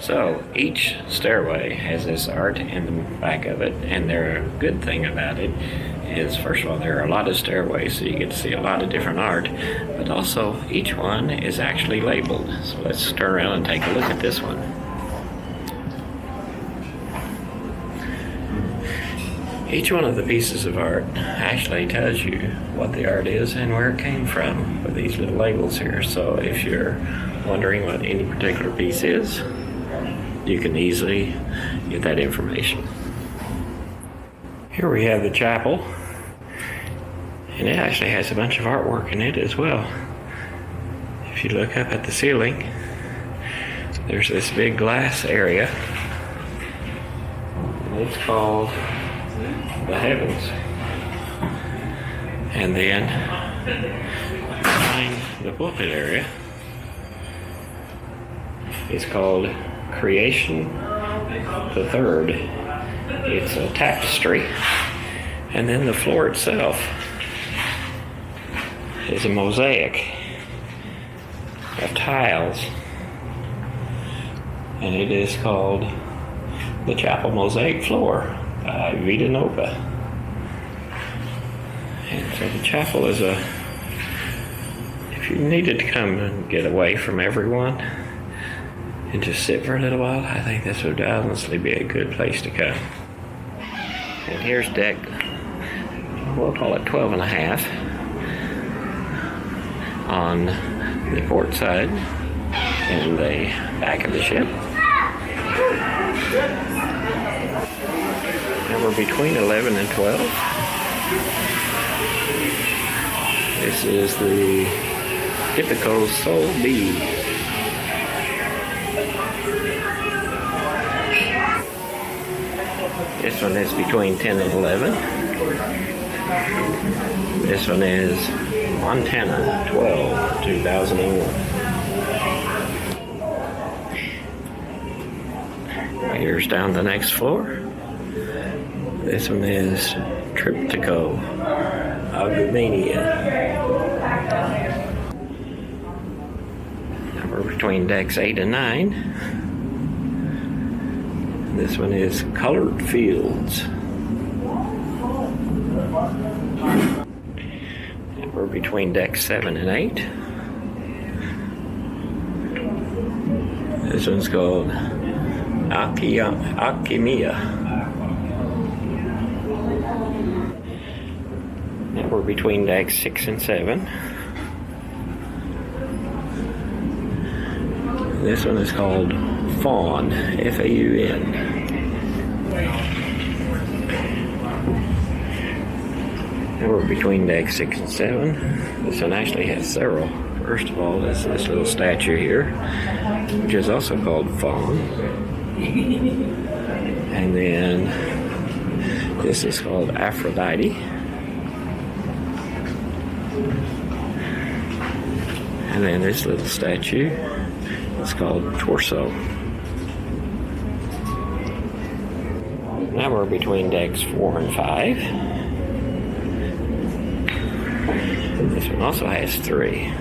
So each stairway has this art in the back of it, and the good thing about it is, first of all, there are a lot of stairways, so you get to see a lot of different art, but also each one is actually labeled. So let's turn around and take a look at this one. Each one of the pieces of art actually tells you what the art is and where it came from with these little labels here. So if you're wondering what any particular piece is, you can easily get that information. Here we have the chapel, and it actually has a bunch of artwork in it as well. If you look up at the ceiling, there's this big glass area, and it's called the heavens. And then behind the pulpit area is called Creation the Third. It's a tapestry, and then the floor itself is a mosaic of tiles, and it is called the Chapel Mosaic Floor by Vita Nova. And so the chapel is if you needed to come and get away from everyone and just sit for a little while, I think this would honestly be a good place to come. And here's deck, we'll call it 12 and a half, on the port side and the back of the ship. And we're between 11 and 12. This is the typical Sol B. This one is between 10 and 11. This one is Montana 12, 2001. Here's down the next floor. This one is Triptycho, Agumania. Now we're between decks 8 and 9. This one is Colored Fields. And we're between decks 7 and 8. This one's called Alchemia. And we're between decks 6 and 7. This one is called Faun, F-A-U-N. And we're between decks 6 and 7. This one actually has several. First of all, there's this little statue here, which is also called Faun. And then this is called Aphrodite. And then this little statue is called Torso. Now we're between decks 4 and 5. This one also has 3.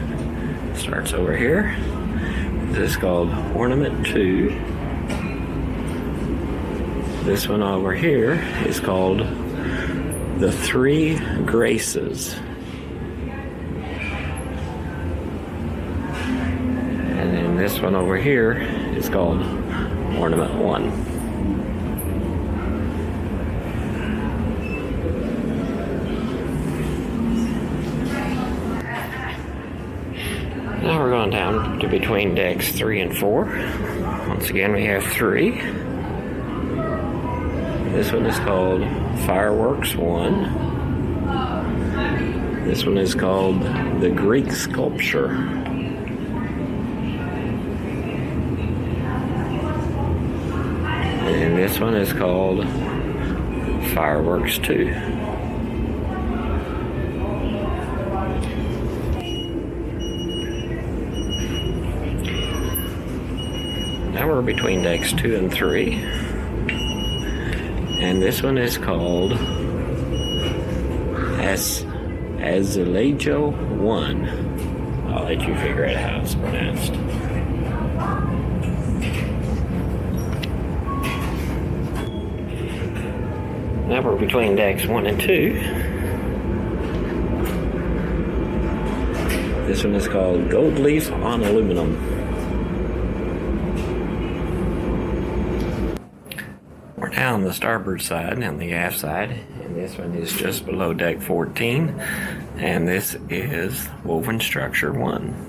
Starts over here. This is called Ornament 2. This one over here is called The Three Graces. And then this one over here is called Ornament 1. Now we're going down to between decks 3 and 4. Once again, we have 3. This one is called Fireworks 1. This one is called The Greek Sculpture. And this one is called Fireworks 2. Now we're between decks 2 and 3. And this one is called Azulejo 1. I'll let you figure out how it's pronounced. Now we're between decks 1 and 2. This one is called Gold Leaf on Aluminum. We're now on the starboard side and on the aft side, and this one is just below deck 14, and this is woven structure 1.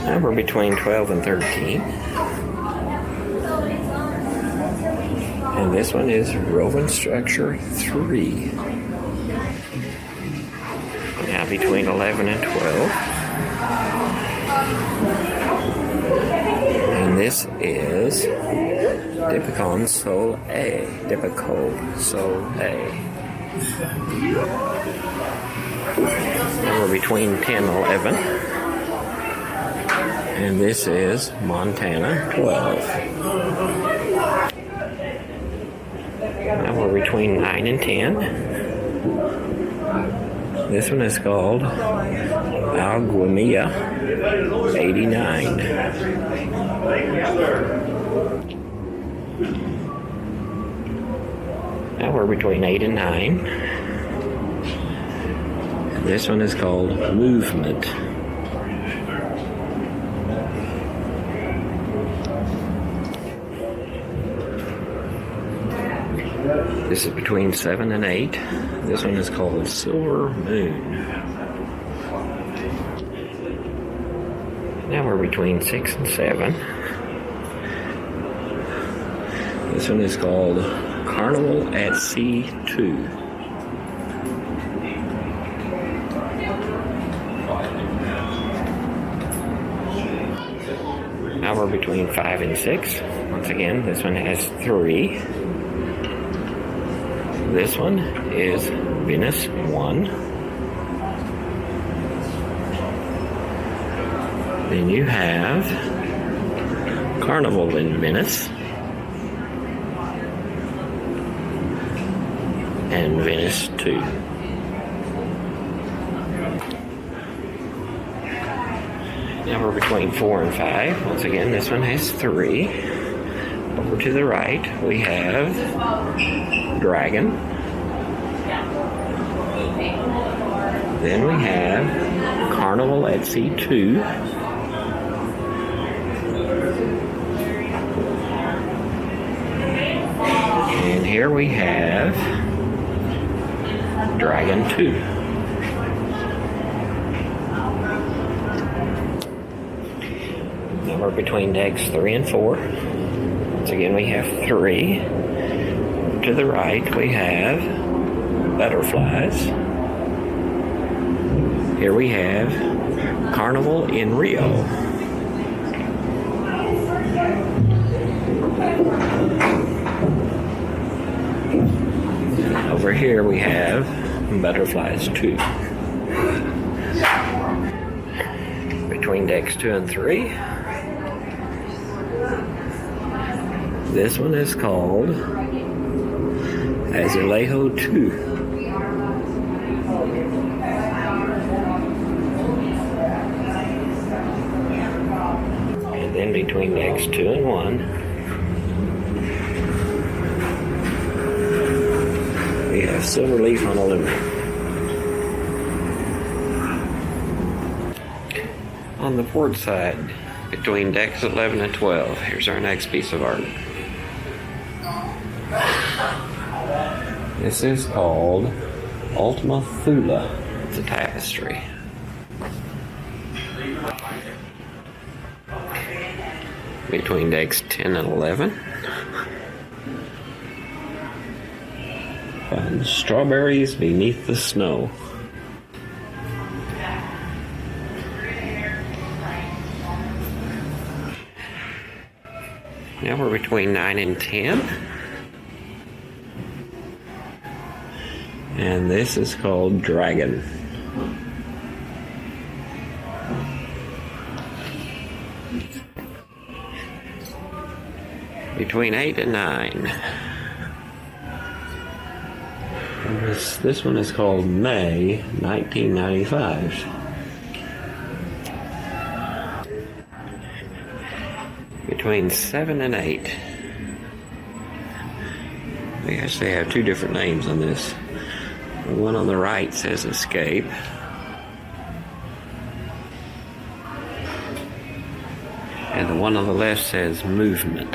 Now we're between 12 and 13. And this one is woven structure 3. Now between 11 and 12. And this is Dipicon Sol A. Dipico Sol A. Now we're between 10 and 11. And this is Montana 12. Now we're between 9 and 10. This one is called Alguamia 89. Now we're between 8 and 9. This one is called Movement. This is between 7 and 8. This one is called Silver Moon. Now we're between 6 and 7. This one is called Carnival at Sea 2. Now we're between 5 and 6. Once again, this one has 3. This one is Venice 1. Then you have Carnival in Venice. And Venice 2. Now we're between 4 and 5. Once again, this one has 3. Over to the right, we have Dragon. Then we have Carnival at Sea 2. And here we have Dragon 2. Now we're between decks 3 and 4. Once again, we have 3. To the right, we have Butterflies. Here we have Carnival in Rio. Over here we have Butterflies 2. Between decks 2 and 3. This one is called Azulejo 2. And then between decks 2 and 1, we have Silver Leaf on Aluminum. On the port side, between decks 11 and 12, here's our next piece of art. This is called Ultima Thule. It's a tapestry. Between decks 10 and 11. And Strawberries Beneath the Snow. Now we're between 9 and 10. And this is called Dragon. Between 8 and 9. And this one is called May 1995. between 7 and 8. We actually have two different names on this. The one on the right says escape. And the one on the left says movement.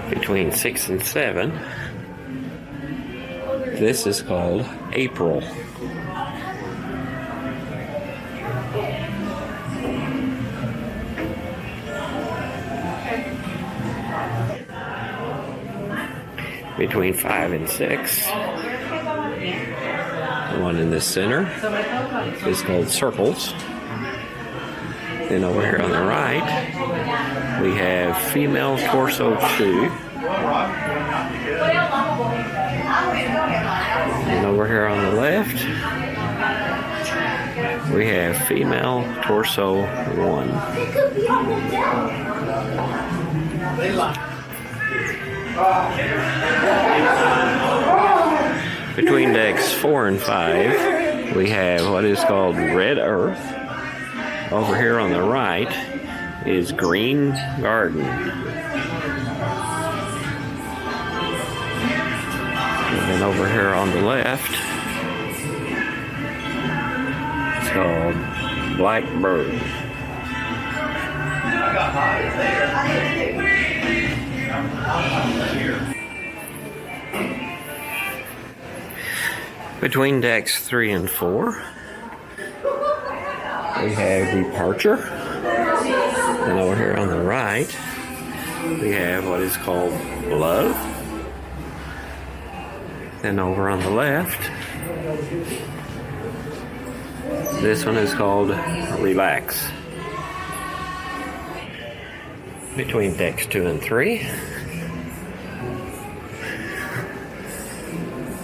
Between 6 and 7, this is called April. Between 5 and 6, the one in the center is called circles. Then over here on the right, we have female torso 2. And over here on the left, we have female torso 1. Between decks 4 and 5, we have what is called Red Earth. Over here on the right is Green Garden. And then over here on the left, it's called Black Bird. Between decks 3 and 4, we have Departure. And over here on the right, we have what is called Love. Then over on the left, this one is called Relax. Between decks 2 and 3,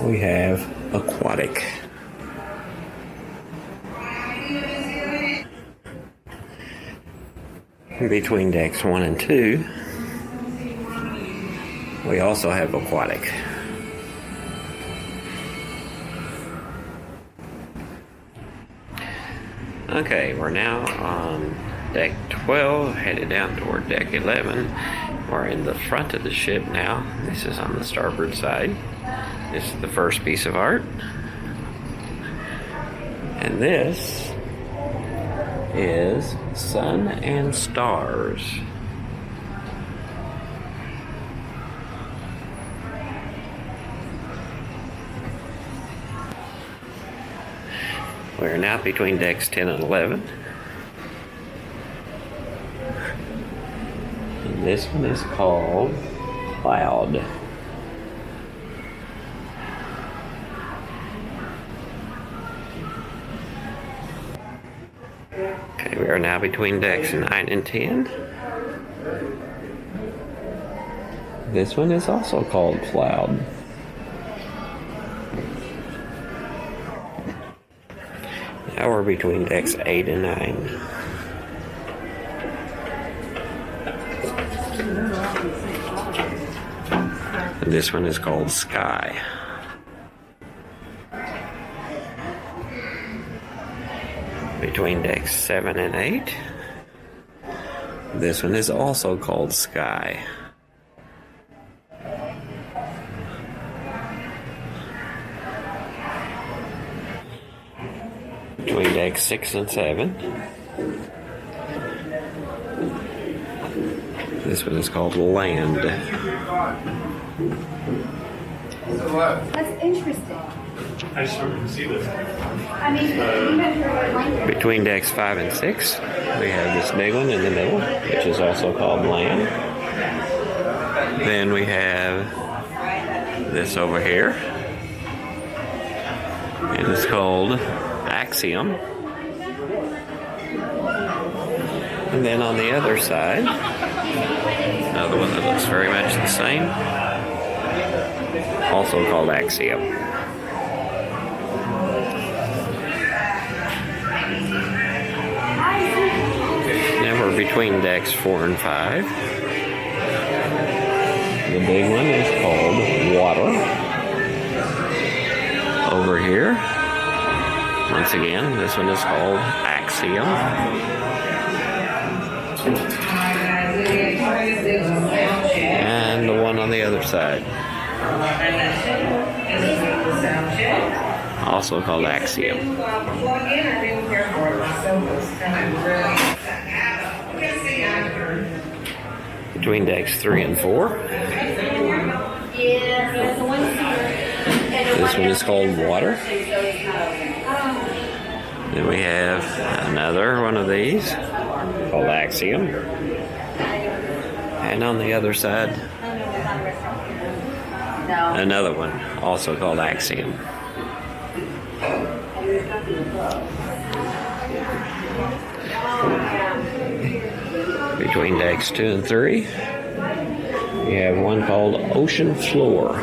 we have Aquatic. Between decks 1 and 2, we also have Aquatic. Okay, we're now on deck 12, headed down toward deck 11. We're in the front of the ship now. This is on the starboard side. This is the first piece of art. And this is Sun and Stars. We're now between decks 10 and 11. And this one is called Cloud. Okay, we are now between decks 9 and 10. This one is also called Cloud. Now we're between decks 8 and 9. And this one is called Sky. Between decks 7 and 8, this one is also called Sky. Between decks 6 and 7, this one is called Land. That's interesting. I just started to see this. I mean, Between decks 5 and 6, we have this big one in the middle, which is also called Land. Then we have this over here. It is called Axiom. And then on the other side, another one that looks very much the same, also called Axiom. Now we're between decks 4 and 5. The big one is called Water. Over here, once once again, this one is called Axiom. And the one on the other side, also called Axiom. Between decks 3 and 4, this one is called Water. Then we have another one of these called Axiom. And on the other side, another one also called Axiom. Between decks 2 and 3, we have one called Ocean Floor.